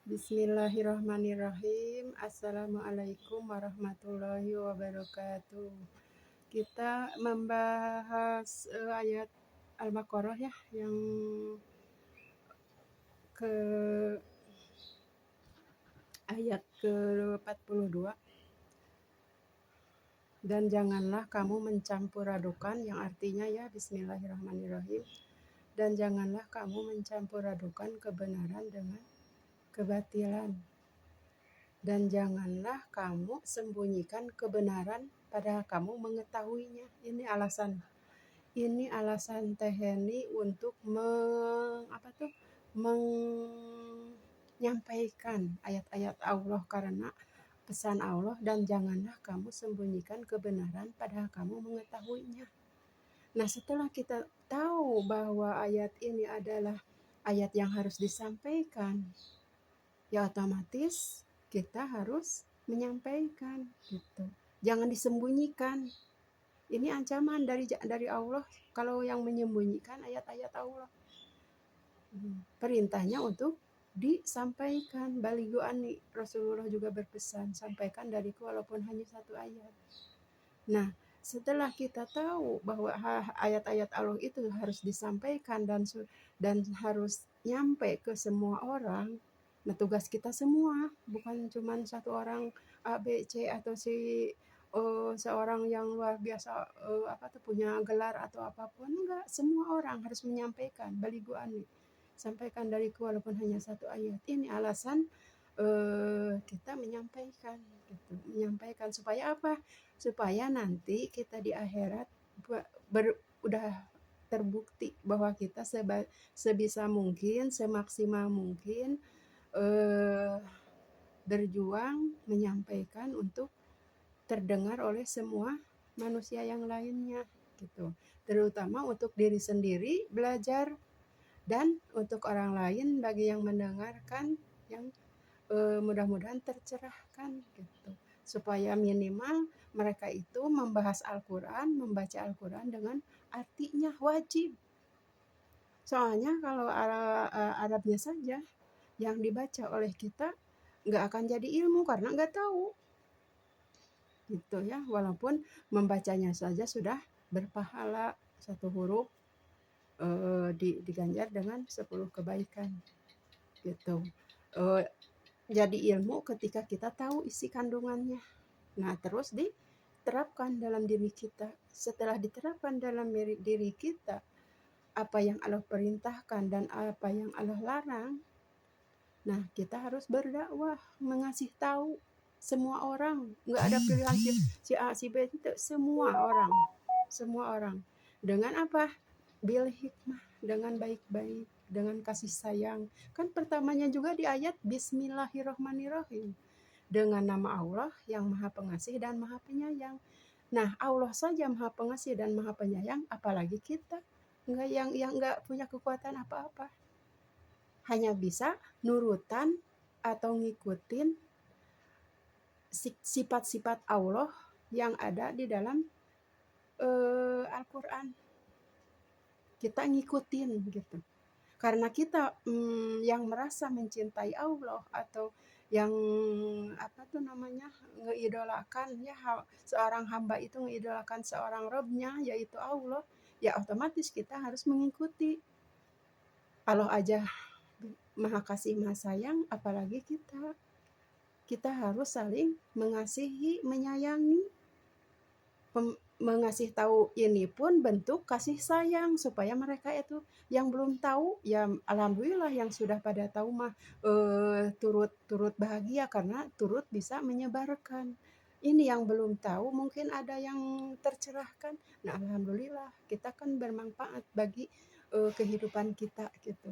Bismillahirrahmanirrahim. Assalamualaikum warahmatullahi wabarakatuh. Kita membahas ayat Al-Baqarah ya, yang ke ayat ke-42. Dan janganlah kamu mencampur adukan, yang artinya ya Bismillahirrahmanirrahim. Dan janganlah kamu mencampur adukan kebenaran dengan kebatilan. Dan janganlah kamu sembunyikan kebenaran padahal kamu mengetahuinya. Ini alasan Teh Heni untuk menyampaikan ayat-ayat Allah, karena pesan Allah, dan janganlah kamu sembunyikan kebenaran padahal kamu mengetahuinya. Nah, setelah kita tahu bahwa ayat ini adalah ayat yang harus disampaikan, ya otomatis kita harus menyampaikan gitu. Jangan disembunyikan. Ini ancaman dari Allah kalau yang menyembunyikan ayat-ayat Allah. Perintahnya untuk disampaikan. Baligo ani, Rasulullah juga berpesan, sampaikan dariku walaupun hanya satu ayat. Nah, setelah kita tahu bahwa ayat-ayat Allah itu harus disampaikan dan harus nyampe ke semua orang. Nah, tugas kita semua, bukan cuma satu orang A, B, C atau seorang yang luar biasa punya gelar atau apapun. Enggak, semua orang harus menyampaikan. Baligo ani, sampaikan dariku walaupun hanya satu ayat. Ini alasan kita menyampaikan gitu. Menyampaikan supaya apa? Supaya nanti kita di akhirat udah terbukti bahwa kita sebisa mungkin, semaksimal mungkin berjuang menyampaikan untuk terdengar oleh semua manusia yang lainnya gitu. Terutama untuk diri sendiri belajar, dan untuk orang lain bagi yang mendengarkan, yang mudah-mudahan tercerahkan gitu. Supaya minimal mereka itu membahas Al-Quran, membaca Al-Quran dengan artinya wajib. Soalnya kalau Arabnya saja yang dibaca oleh kita, nggak akan jadi ilmu karena nggak tahu gitu ya. Walaupun membacanya saja sudah berpahala, satu huruf diganjar dengan 10 kebaikan gitu. Jadi ilmu ketika kita tahu isi kandungannya. Nah, terus diterapkan dalam diri kita. Setelah diterapkan dalam diri kita, apa yang Allah perintahkan dan apa yang Allah larang, nah kita harus berdakwah, mengasih tahu semua orang. Nggak ada pilihan si A, si B, itu semua orang. Dengan apa? Bil hikmah, dengan baik-baik, dengan kasih sayang. Kan pertamanya juga di ayat Bismillahirrahmanirrahim. Dengan nama Allah yang Maha Pengasih dan Maha Penyayang. Nah, Allah saja Maha Pengasih dan Maha Penyayang, apalagi kita yang nggak punya kekuatan apa-apa. Hanya bisa nurutan atau ngikutin sifat-sifat Allah yang ada di dalam Al-Quran. Kita ngikutin gitu. Karena kita yang merasa mencintai Allah atau yang ngeidolakan ya, seorang hamba itu ngeidolakan seorang Robnya yaitu Allah, ya otomatis kita harus mengikuti. Allah aja Maha Kasih Maha Sayang, apalagi kita harus saling mengasihi, menyayangi. Mengasih tahu ini pun bentuk kasih sayang, supaya mereka itu yang belum tahu ya alhamdulillah, yang sudah pada tahu mah turut bahagia karena turut bisa menyebarkan. Ini yang belum tahu mungkin ada yang tercerahkan. Nah, alhamdulillah kita kan bermanfaat bagi kehidupan kita gitu.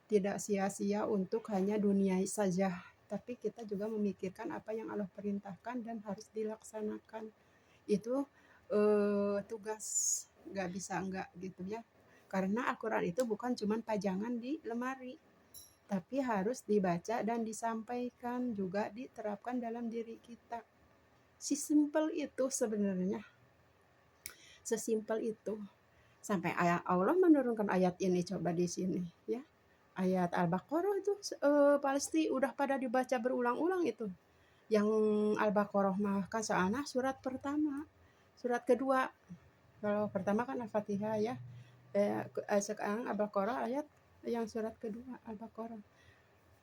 Tidak sia-sia untuk hanya dunia saja, tapi kita juga memikirkan apa yang Allah perintahkan dan harus dilaksanakan. Itu tugas, nggak bisa enggak gitu ya. Karena Al-Quran itu bukan cuma pajangan di lemari, tapi harus dibaca dan disampaikan, juga diterapkan dalam diri kita. Sesimpel itu sebenarnya, sesimpel itu. Sampai Allah menurunkan ayat ini, coba di sini ya. ayat Al-Baqarah itu pasti udah pada dibaca berulang-ulang itu. Yang Al-Baqarah mah kan soalnya surat pertama, surat kedua. Kalau pertama kan Al-Fatihah ya. Sekarang Al-Baqarah ayat yang surat kedua Al-Baqarah.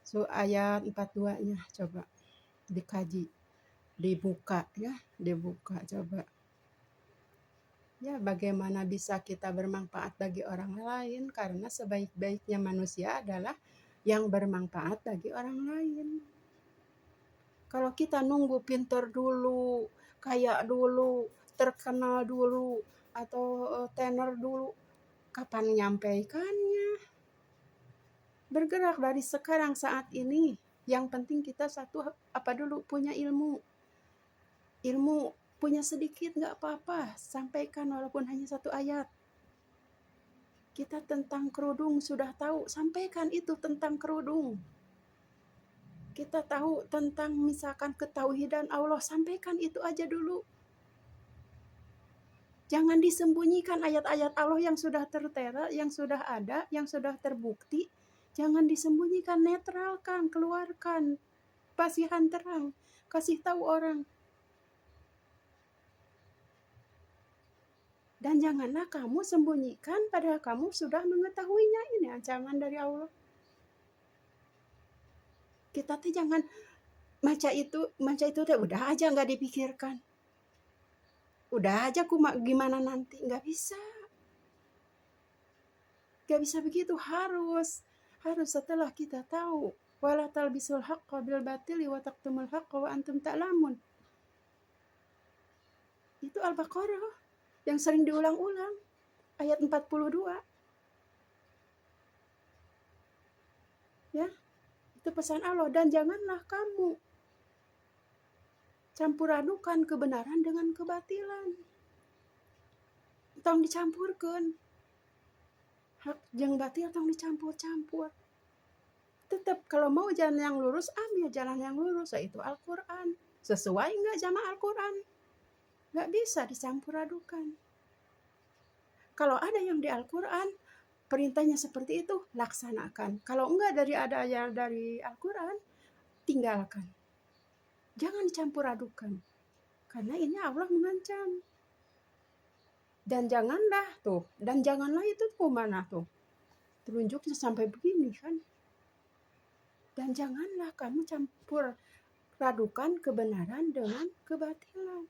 So ayat 42-nya coba dikaji, dibuka ya, dibuka coba. Ya, bagaimana bisa kita bermanfaat bagi orang lain, karena sebaik-baiknya manusia adalah yang bermanfaat bagi orang lain. Kalau kita nunggu pintar dulu, kaya dulu, terkenal dulu, atau tenar dulu, kapan nyampaikannya? Bergerak dari sekarang saat ini. Yang penting kita satu apa dulu, punya ilmu. Ilmu punya sedikit nggak apa-apa, sampaikan walaupun hanya satu ayat. Kita tentang kerudung sudah tahu, sampaikan itu tentang kerudung. Kita tahu tentang misalkan ketauhidan Allah, sampaikan itu aja dulu. Jangan disembunyikan ayat-ayat Allah yang sudah tertera, yang sudah ada, yang sudah terbukti. Jangan disembunyikan, netralkan, keluarkan. Pasihan terang, kasih tahu orang. Dan janganlah kamu sembunyikan padahal kamu sudah mengetahuinya. Ini ancaman dari Allah. Kita tuh jangan maca itu udah aja nggak dipikirkan. Udah aja gimana nanti, nggak bisa. Nggak bisa begitu, harus setelah kita tahu. Wala talbisul haqqa bil batili wa taqtumul haqqa wa antum ta'lamun. Itu Al-Baqarah yang sering diulang-ulang, ayat 42. Ya, itu pesan Allah. Dan janganlah kamu campur adukan kebenaran dengan kebatilan. Tong dicampurkan. Hak jeung batil tong dicampur-campur. Tetap kalau mau jalan yang lurus, ambil jalan yang lurus, yaitu Al-Quran. Sesuai nggak sama Al-Quran? Nggak bisa dicampur adukan. Kalau ada yang di Al-Quran, perintahnya seperti itu, laksanakan. Kalau enggak ada yang dari Al-Quran, tinggalkan. Jangan dicampur adukan. Karena ini Allah mengancam. Dan janganlah itu mana tuh. Terunjuknya sampai begini kan. Dan janganlah kamu campur radukan kebenaran dengan kebatilan.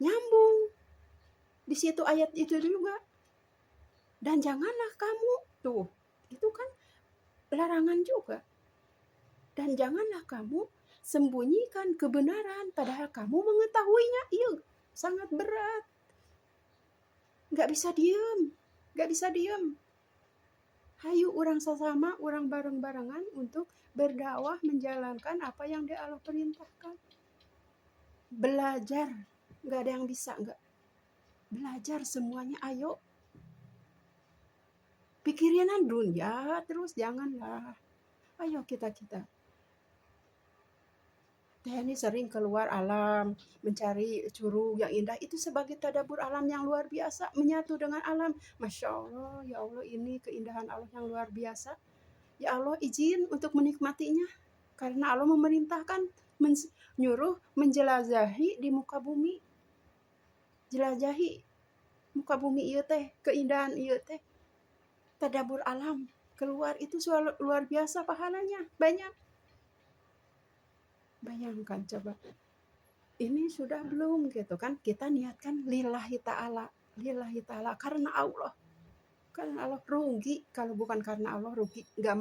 Nyambung. Di situ ayat itu juga. Dan janganlah kamu, tuh, itu kan larangan juga. Dan janganlah kamu sembunyikan kebenaran padahal kamu mengetahuinya. Iya, sangat berat. Gak bisa diem. Hayu orang sesama, orang bareng-barengan untuk berdakwah menjalankan apa yang Allah perintahkan. Belajar, gak ada yang bisa enggak. Belajar semuanya, ayo. Pikirin dunia terus, janganlah. Ayo kita. Ini sering keluar alam, mencari curug yang indah. Itu sebagai tadabbur alam yang luar biasa. Menyatu dengan alam. Masya Allah, ya Allah, ini keindahan Allah yang luar biasa. Ya Allah, izin untuk menikmatinya. Karena Allah memerintahkan, nyuruh menjelajahi di muka bumi. Jelajahi muka bumi iya teh, keindahan iya teh. Tadabbur alam keluar itu luar biasa pahalanya, banyak. Bayangkan coba, ini sudah belum gitu kan, kita niatkan lillahi ta'ala karena Allah rugi kalau bukan karena Allah, rugi, nggak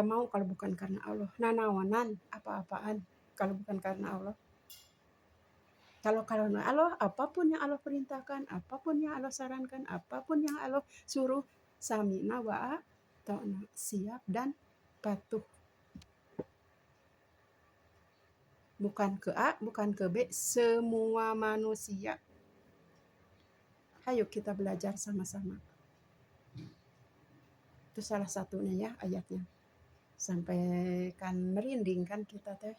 mau kalau bukan karena Allah, nanawanan apa-apaan kalau bukan karena Allah. Kalau Allah, apapun yang Allah perintahkan, apapun yang Allah sarankan, apapun yang Allah suruh, samina wa ta'na, siap dan patuh. Bukan ke A, bukan ke B, semua manusia. Ayo kita belajar sama-sama. Itu salah satunya ya ayatnya. Sampai kan merinding kan kita teh.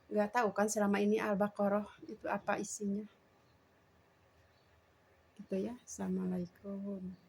Nggak tahu kan selama ini Al-Baqarah itu apa isinya. Gitu ya. Assalamualaikum.